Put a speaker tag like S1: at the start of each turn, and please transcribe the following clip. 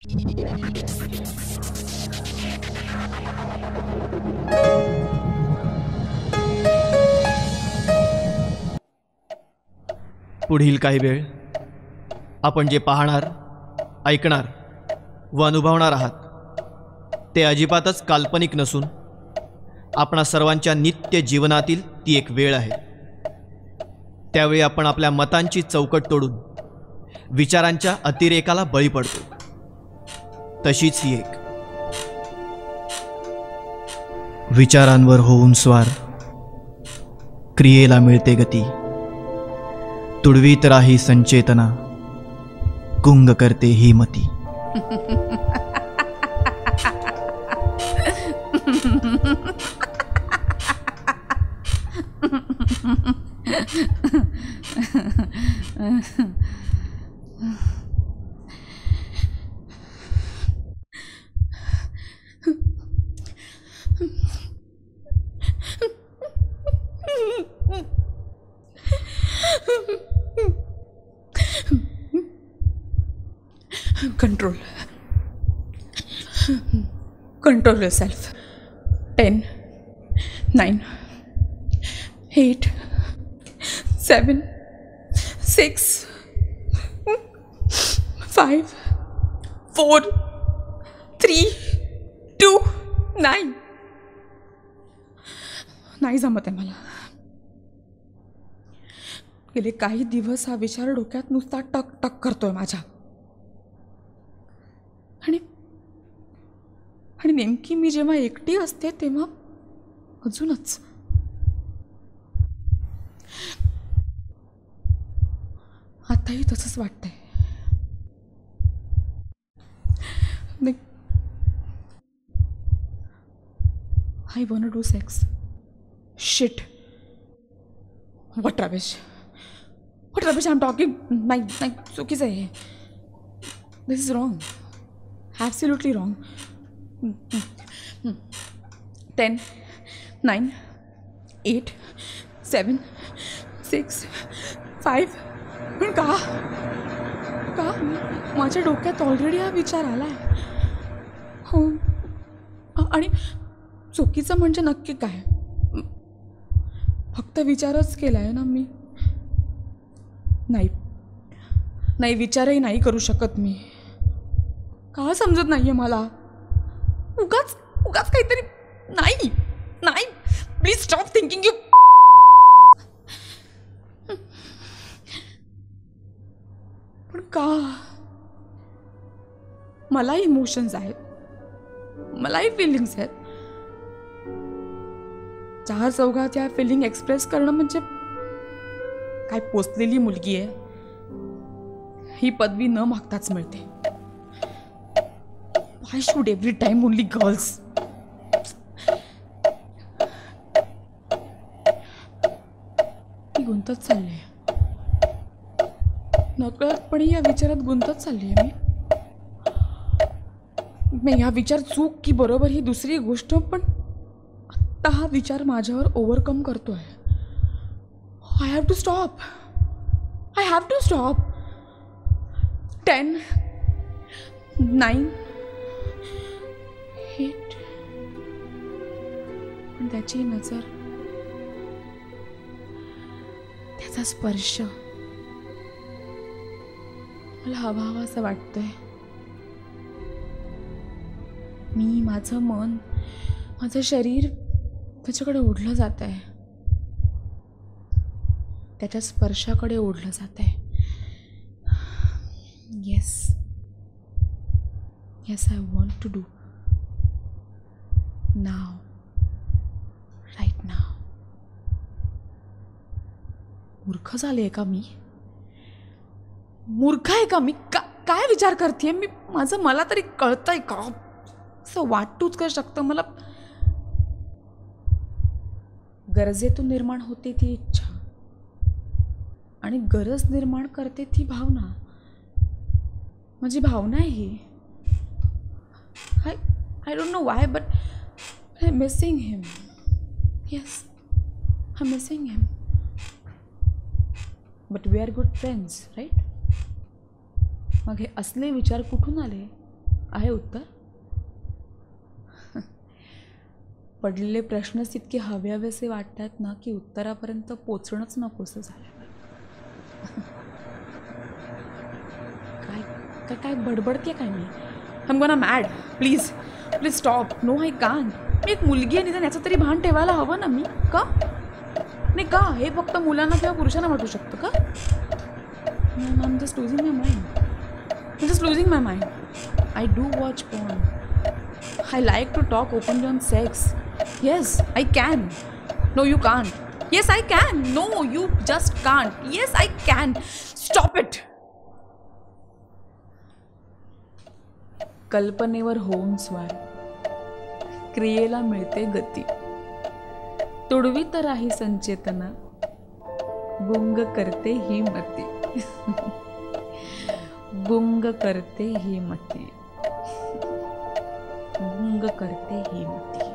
S1: पुढील काही वेळ आपण जे पाहणार, ऐकणार व अनुभवणार आहात ते अजिबातच काल्पनिक नसून आपणा सर्वांच्या नित्य जीवनातील ती एक वेळ आहे. त्यावेळी आपण आपल्या मतांची चौकट तोडून विचारांच्या अतिरेकाला बळी पडतो. तशीच ही एक विचारांवर होऊन स्वार, क्रियेला मिळते गती. तुडवीत राही संचेतना, गुंग करते ही मती.
S2: Control yourself. 10, 9, 8, 7, 6, 5, 4, 3, 2, 9. नाही जमत आहे मला. गेले काही दिवस हा विचार डोक्यात नुसता टक टक करतोय माझ्या. आणि नेमकी मी जेव्हा एकटी असते तेव्हा अजूनच. आताही तसंच वाटतंय. I wanna do sex. Shit. What rubbish. What rubbish I'm talking. नाही चुकीचं आहे. This is wrong. Absolutely wrong. 10, 9, 8, 7, 6, 5. पण का माझ्या डोक्यात ऑलरेडी हा विचार आला आहे. हो. आणि चुकीचं म्हणजे नक्की काय? फक्त विचारच केला आहे ना मी. नाही विचारही नाही करू शकत मी. का समजत नाही आहे मला? उगाच काहीतरी. नाही प्लीज स्टॉप थिंकिंग. यू पण का? मला इमोशन्स आहेत, मलाही फिलिंग्स आहेत. 4 चौघात या फिलिंग एक्सप्रेस करणं म्हणजे काय पोचलेली मुलगी आहे ही पदवी न मागताच मिळते. Why should every time only girls? मी गुंतत चालले. नकळतपणे या विचारात गुंतत चालली आहे मी. हा विचार चूक की बरोबर ही दुसरी गोष्ट, पण आत्ता हा विचार माझ्यावर ओव्हरकम करतोय. I have to stop. 10, 9, 8. पण त्याची नजर, त्याचा स्पर्श मला हवा असं वाटतंय. मी, माझं मन, माझं शरीर त्याच्याकडे ओढलं जात आहे. त्याच्या स्पर्शाकडे ओढलं जात आहे. Yes, I want to do. Now. Right now. मूर्ख झाले का मी? मूर्ख आहे का मी? काय विचार करते मी? मला तरी कळतंय का? असं वाटूच का शकतं मला? गरजेतून निर्माण होते ती इच्छा आणि गरज निर्माण करते ती भावना. माझी भावना आहे ही. I don't know why, but I'm missing him. Yes, I'm missing him. But we are good friends, right? मग हे असले विचार कुठून आले? आहे उत्तर? पडलेले प्रश्नच इतके हवेहवेसे वाटतात ना की उत्तरापर्यंत पोचणंच नकोसं झालं. काय काय काय बडबडते काय मी? I am gonna mad. Please please stop. No I can't. मी एक मुलगी आहे निदान याचं तरी भान ठेवायला हवं ना मी. का नाही का हे फक्त मुलांना किंवा पुरुषांना वाटू शकतं का? I am just losing my mind. I'm just losing my mind. I do watch porn. I like to talk openly on sex. Yes, I can. No, you can't. Yes, I can. No, you just can't. Yes, I can. Stop it. कल्पनेवर होऊन स्वार क्रियेला मिळते गती. तुडवीत राही संचेतना गुंग करते ही मती. गुंग करते ही मती. गुंग करते ही मती.